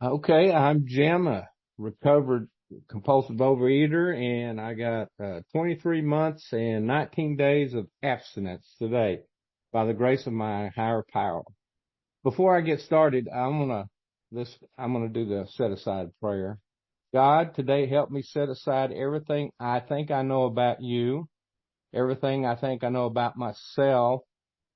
Okay, I'm Jim, a recovered compulsive overeater, and I got 23 months and 19 days of abstinence today by the grace of my higher power. Before I get started, I'm gonna do the set aside prayer. God, today help me set aside everything I think I know about you, everything I think I know about myself,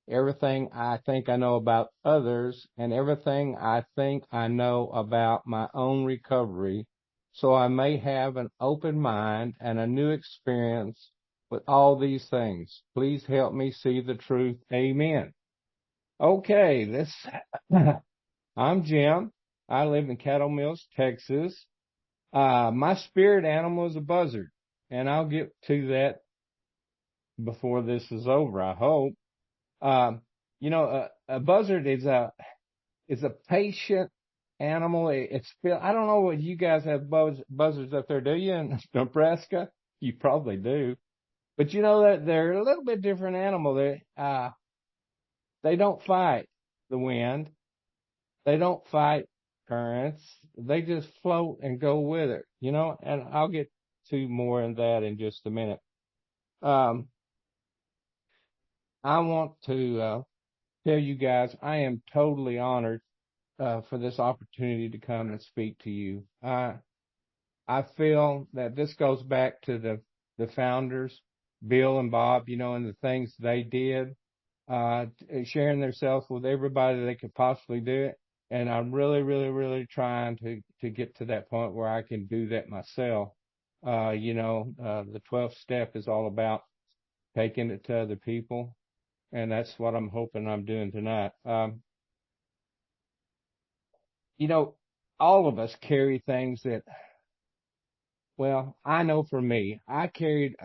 everything I think I know about others, and everything I think I know about my own recovery, so I may have an open mind and a new experience with all these things. Please help me see the truth. Amen. Okay, I'm Jim. I live in Cattle Mills, Texas. My spirit animal is a buzzard, and I'll get to that before this is over, I hope. Um, a buzzard is a patient animal. I don't know what you guys have buzzards up there, do you? In Nebraska? You probably do. But you know that they're a little bit different animal. They don't fight the wind. They don't fight currents. They just float and go with it, and I'll get to more in that in just a minute. Um, I want to tell you guys I am totally honored for this opportunity to come and speak to you. I feel that this goes back to the founders, Bill and Bob, and the things they did, sharing themselves with everybody they could possibly do it. And I'm really, really, really trying to get to that point where I can do that myself. The 12th step is all about taking it to other people. And that's what I'm hoping I'm doing tonight. You know, all of us carry things that, well, I know for me, I carried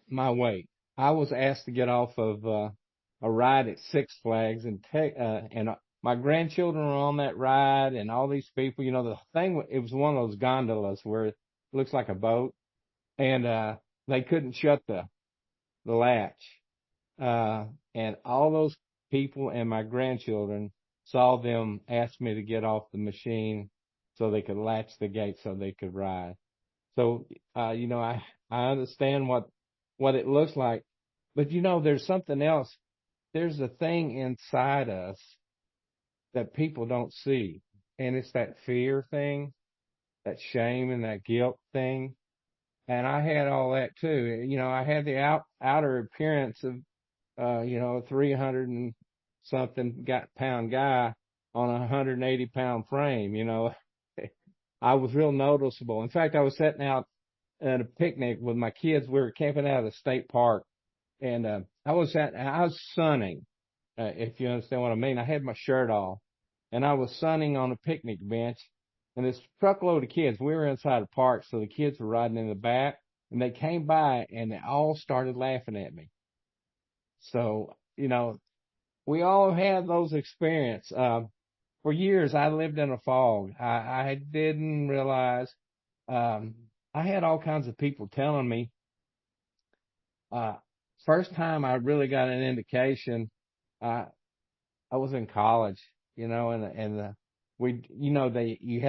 my weight. I was asked to get off of a ride at Six Flags and my grandchildren were on that ride and all these people, the thing, it was one of those gondolas where it looks like a boat and they couldn't shut the latch. And all those people and my grandchildren saw them ask me to get off the machine so they could latch the gate so they could ride. So, I understand what it looks like, but there's something else. There's a thing inside us that people don't see. And it's that fear thing, that shame and that guilt thing. And I had all that too. I had the outer appearance of, 300 and something pound guy on a 180-pound frame, I was real noticeable. In fact, I was sitting out at a picnic with my kids. We were camping out at a state park and, I was sunning, if you understand what I mean. I had my shirt off and I was sunning on a picnic bench and this truckload of kids, we were inside a park. So the kids were riding in the back and they came by and they all started laughing at me. So, we all had those experiences. For years, I lived in a fog. I didn't realize, I had all kinds of people telling me, uh, first time I really got an indication, I, I was in college, you have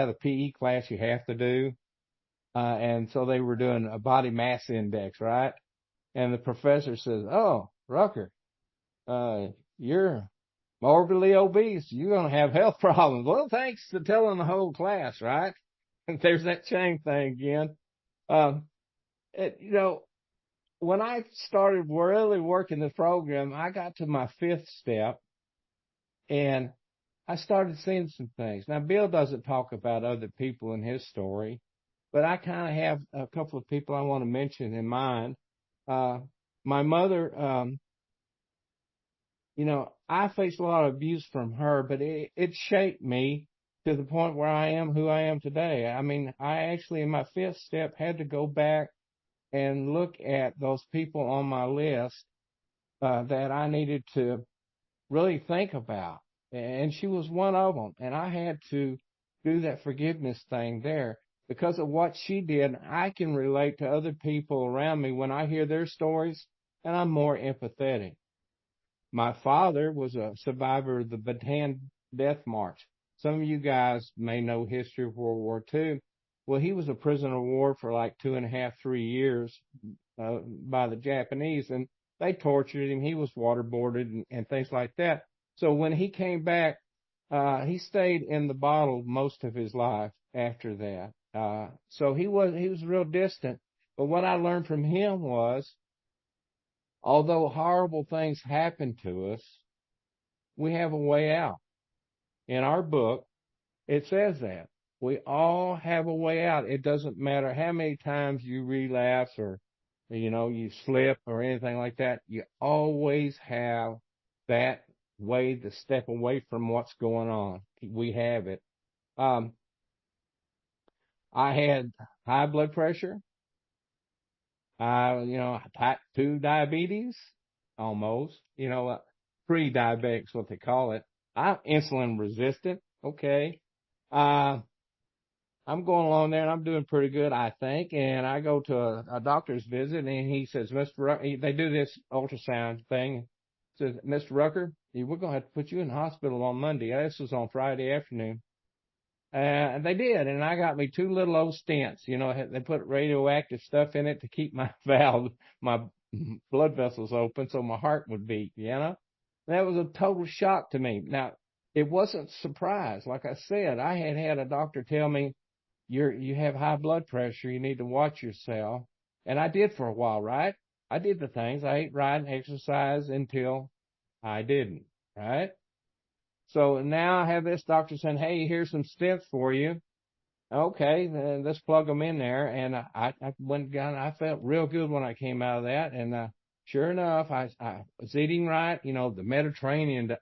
a PE class you have to do. And so they were doing a body mass index, right? And the professor says, "Oh, Rucker, you're morbidly obese. You're going to have health problems." Well, thanks to telling the whole class, right? There's that shame thing again. Um, it, you know, when I started really working the program, I got to my fifth step and I started seeing some things. Now, Bill doesn't talk about other people in his story, but I kind of have a couple of people I want to mention in mind. Uh, my mother, I faced a lot of abuse from her, but it shaped me to the point where I am who I am today. I mean, I actually, in my fifth step, had to go back and look at those people on my list that I needed to really think about. And she was one of them. And I had to do that forgiveness thing there. Because of what she did, I can relate to other people around me when I hear their stories, and I'm more empathetic. My father was a survivor of the Bataan Death March. some of you guys may know history of World War II. Well, he was a prisoner of war for like 2.5, 3 years by the Japanese, and they tortured him. He was waterboarded and things like that. So when he came back, he stayed in the bottle most of his life after that. So he was real distant. But what I learned from him was, although horrible things happen to us, we have a way out. In our book, it says that we all have a way out. It doesn't matter how many times you relapse or, you slip or anything like that. You always have that way to step away from what's going on. We have it. Um, I had high blood pressure. Type 2 diabetes, almost, pre-diabetic is what they call it. I'm insulin resistant. Okay. Uh, I'm going along there and I'm doing pretty good, I think. And I go to a doctor's visit and he says, Mr. Rucker, they do this ultrasound thing. Says, Mr. Rucker, we're going to have to put you in the hospital on Monday. This was on Friday afternoon. And they did. And I got me two little old stents. They put radioactive stuff in it to keep my my blood vessels open so my heart would beat. That was a total shock to me. Now, it wasn't surprise. Like I said, I had a doctor tell me, you have high blood pressure. You need to watch yourself. And I did for a while, right? I did the things. I ate right and exercised until I didn't, right? So now I have this doctor saying, hey, here's some stents for you. Okay, then let's plug them in there. And I went down. I felt real good when I came out of that. And sure enough, I was eating right. The Mediterranean.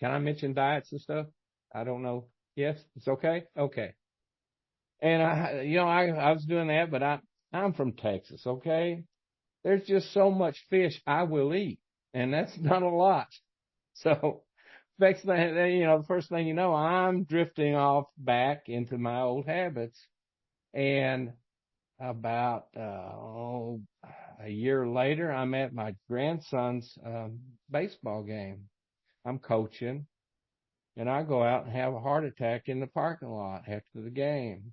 Can I mention diets and stuff? I don't know. Yes, it's okay. Okay. And I was doing that, but I'm from Texas. Okay, there's just so much fish I will eat, and that's not a lot. So next thing, the first thing you know, I'm drifting off back into my old habits. And about a year later, I'm at my grandson's baseball game. I'm coaching, and I go out and have a heart attack in the parking lot after the game.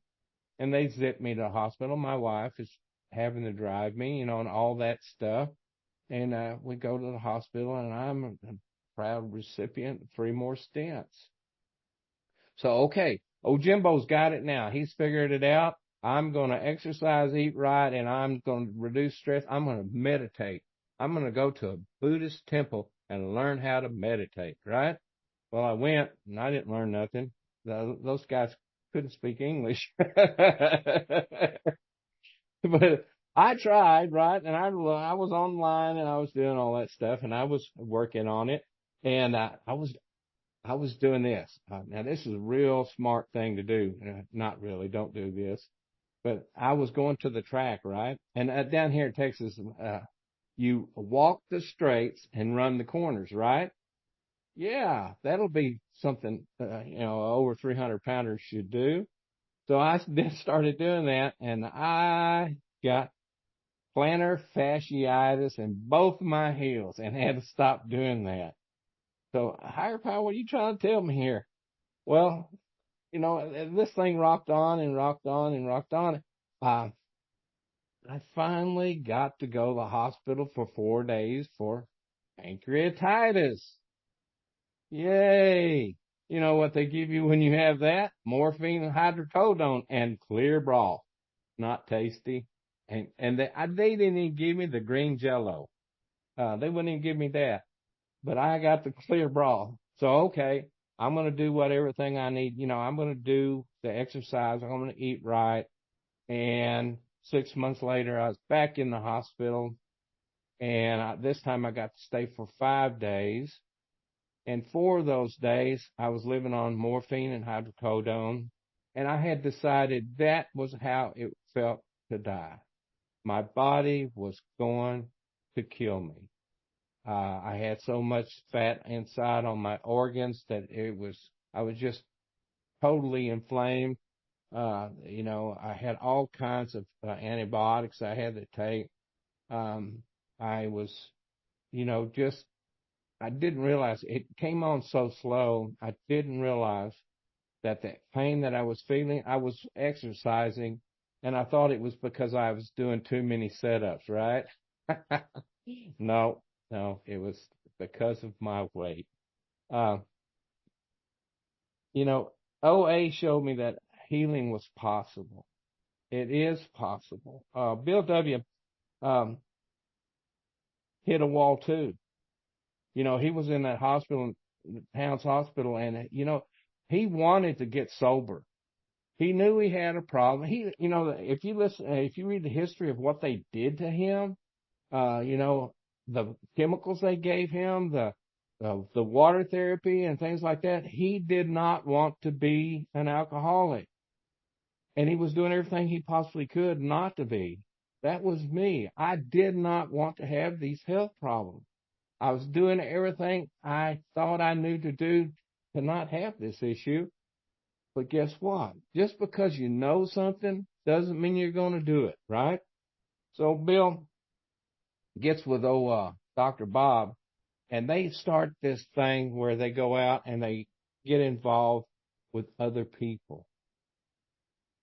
And they zip me to the hospital. My wife is having to drive me, and all that stuff. And we go to the hospital, and I'm a proud recipient of 3 more stents. So, okay, old Jimbo's got it now. He's figured it out. I'm going to exercise, eat right, and I'm going to reduce stress. I'm going to meditate. I'm going to go to a Buddhist temple and learn how to meditate, right? Well, I went, and I didn't learn nothing. Those guys couldn't speak English. But I tried, right? And I was online and I was doing all that stuff and I was working on it. And I was doing this. Now this is a real smart thing to do. Not really. Don't do this. But I was going to the track, right? And down here in Texas, you walk the straights and run the corners, right? Yeah, that'll be something, over 300 pounders should do. So I then started doing that and I got plantar fasciitis in both my heels and had to stop doing that. So higher power, what are you trying to tell me here? Well, this thing rocked on and rocked on and rocked on. I finally got to go to the hospital for 4 days for pancreatitis. Yay. You know what they give you when you have that? Morphine and hydrocodone and clear broth. Not tasty. And they didn't even give me the green jello. They wouldn't even give me that. But I got the clear broth. So, okay, I'm going to do everything I need. I'm going to do the exercise. I'm going to eat right. And 6 months later, I was back in the hospital. And this time I got to stay for 5 days. And 4 of those days, I was living on morphine and hydrocodone. And I had decided that was how it felt to die. My body was going to kill me. I had so much fat inside on my organs that I was just totally inflamed. I had all kinds of antibiotics I had to take. I was, I didn't realize it came on so slow. I didn't realize that pain that I was feeling, I was exercising, and I thought it was because I was doing too many setups, right? No, no, it was because of my weight. Uh, you know, OA showed me that healing was possible. It is possible. Bill W. Um, hit a wall too. You know, he was in that hospital, town's hospital, and he wanted to get sober. He knew he had a problem. If you read the history of what they did to him, the chemicals they gave him, the water therapy and things like that, he did not want to be an alcoholic, and he was doing everything he possibly could not to be. That was me. I did not want to have these health problems. I was doing everything I thought I knew to do to not have this issue. But guess what? Just because you know something doesn't mean you're going to do it, right? So Bill gets with Dr. Bob, and they start this thing where they go out and they get involved with other people.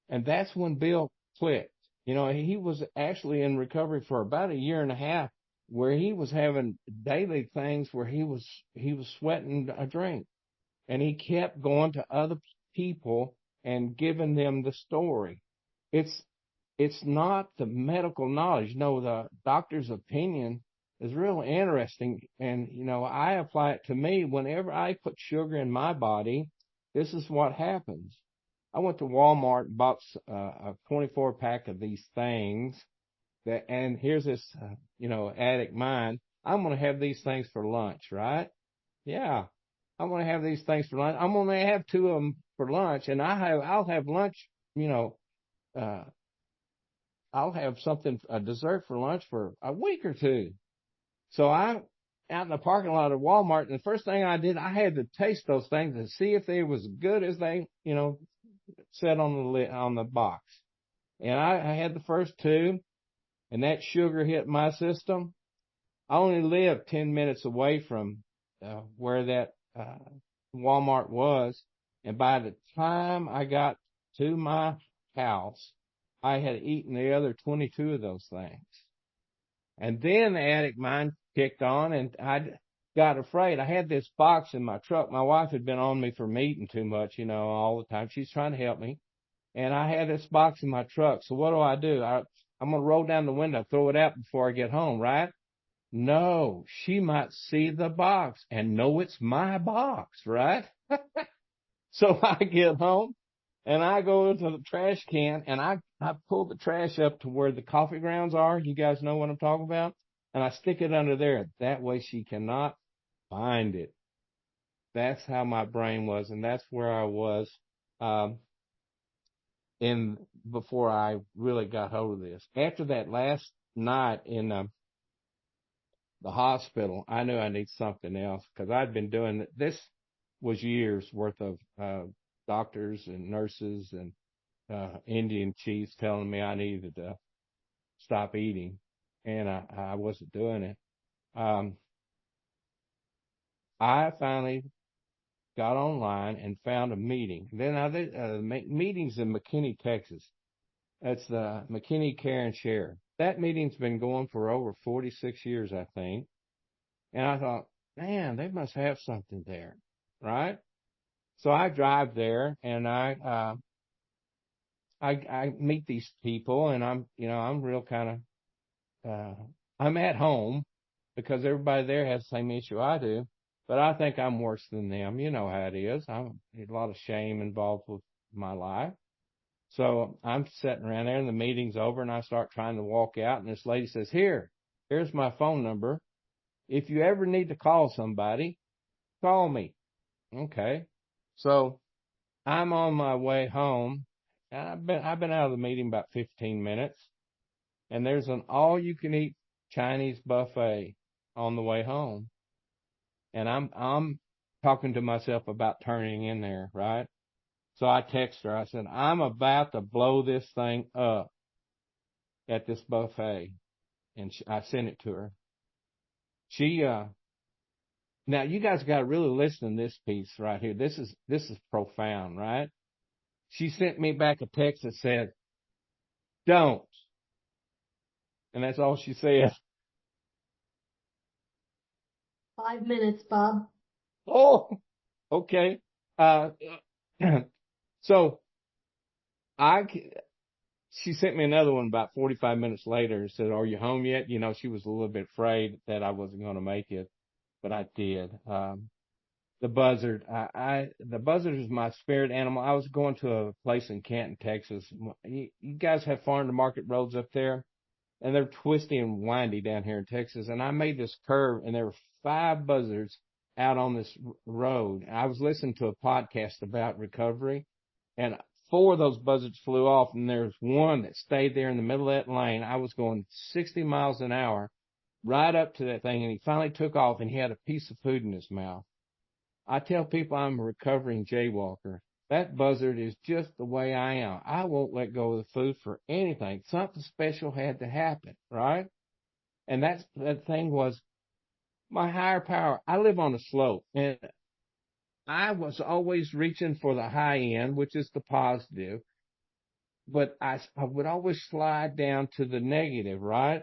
And that's when Bill clicked. He was actually in recovery for about a year and a half, where he was having daily things where he was sweating a drink, and he kept going to other people and giving them the story. It's not the medical knowledge. No, the doctor's opinion is real interesting. And, I apply it to me. Whenever I put sugar in my body, this is what happens. I went to Walmart and bought a 24 pack of these things and here's this, addict mind. I'm going to have these things for lunch, right? Yeah. I'm going to have these things for lunch. I'm going to have two of them for lunch, and I'll have lunch, uh, I'll have a dessert for lunch for a week or two. So I'm out in the parking lot of Walmart, and the first thing I did, I had to taste those things and see if they was good as they, said on the box. And I had the first two, and that sugar hit my system. I only lived 10 minutes away from where that Walmart was. And by the time I got to my house, I had eaten the other 22 of those things. And then the addict mind kicked on, and I got afraid. I had this box in my truck. My wife had been on me for eating too much, all the time. She's trying to help me. And I had this box in my truck. So what do? I'm going to roll down the window, throw it out before I get home, right? No, she might see the box and know it's my box, right? So I get home and I go to the trash can and I pull the trash up to where the coffee grounds are. You guys know what I'm talking about? And I stick it under there. That way she cannot find it. That's how my brain was. And that's where I was, before I really got hold of this. After that last night in, the hospital, I knew I need something else because I'd been doing this was years worth of doctors and nurses and Indian chiefs telling me I needed to stop eating, and I wasn't doing it. I finally got online and found a meeting. Then I did meetings in McKinney, Texas. That's the McKinney Care and Share. That meeting's been going for over 46 years, I think. And I thought, man, they must have something there, right? So I drive there and I meet these people, and I'm real kind of, I'm at home because everybody there has the same issue I do, but I think I'm worse than them. You know how it is. I'm a lot of shame involved with my life. So I'm sitting around there and the meeting's over and I start trying to walk out, and this lady says, here's my phone number. If you ever need to call somebody, call me. Okay. So I'm on my way home. And I've been out of the meeting about 15 minutes, and there's an all you can eat Chinese buffet on the way home. And I'm talking to myself about turning in there, right? So I text her. I said, I'm about to blow this thing up at this buffet. And I sent it to her. She Now you guys got to really listen to this piece right here. This is profound, right? She sent me back a text that said, "Don't," and that's all she said. 5 minutes, Bob. Oh, okay. Uh, so I, she sent me another one about 45 minutes later and said, "Are you home yet?" You know, she was a little bit afraid that I wasn't going to make it, but I did. The buzzard, the buzzard is my spirit animal. I was going to a place in Canton, Texas. You guys have farm to market roads up there, and they're twisty and windy down here in Texas. And I made this curve, and there were 5 buzzards out on this road. I was listening to a podcast about recovery, and 4 of those buzzards flew off, and there's one that stayed there in the middle of that lane. I was going 60 miles an hour right up to that thing, and he finally took off, and he had a piece of food in his mouth. I tell people I'm a recovering jaywalker. That buzzard is just the way I am. I won't let go of the food for anything. Something special had to happen, right? And that thing was my higher power. I live on a slope, and I was always reaching for the high end, which is the positive, but I would always slide down to the negative, right?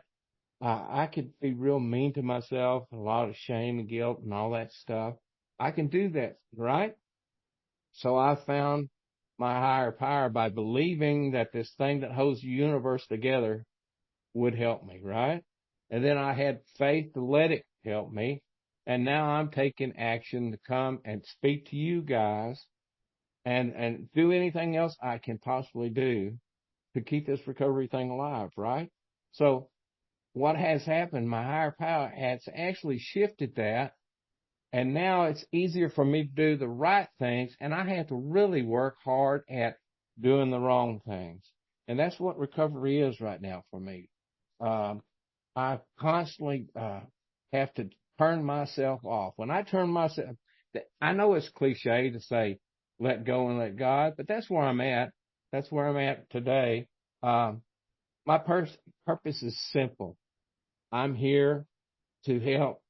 I could be real mean to myself, a lot of shame and guilt and all that stuff. I can do that, right? So I found my higher power by believing that this thing that holds the universe together would help me, right? And then I had faith to let it help me. And now I'm taking action to come and speak to you guys and do anything else I can possibly do to keep this recovery thing alive, right? So what has happened, my higher power has actually shifted that. And now it's easier for me to do the right things, and I have to really work hard at doing the wrong things. And that's what recovery is right now for me. Um, I constantly have to turn myself off. When I turn myself, I know it's cliche to say, let go and let God, but that's where I'm at. That's where I'm at today. Um, my purpose is simple. I'm here to help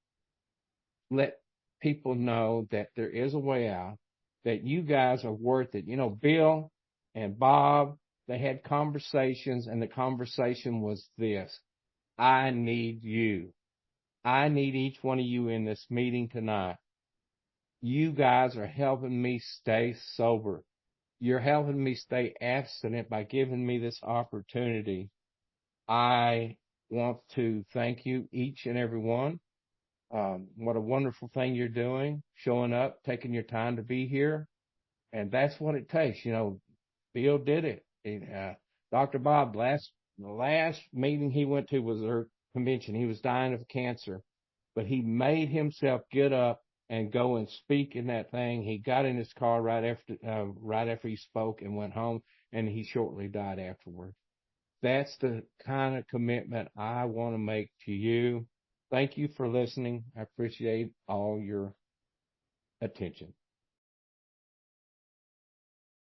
let people know that there is a way out, that you guys are worth it. You know, Bill and Bob, they had conversations, and the conversation was this: I need you. I need each one of you in this meeting tonight. You guys are helping me stay sober. You're helping me stay abstinent by giving me this opportunity. I want to thank you, each and every one. What a wonderful thing you're doing, showing up, taking your time to be here. And that's what it takes. You know, Bill did it. Dr. Bob, the last meeting he went to was their convention. He was dying of cancer, but he made himself get up and go and speak in that thing. He got in his car right after he spoke and went home, and he shortly died afterward. That's the kind of commitment I want to make to you. Thank you for listening. I appreciate all your attention.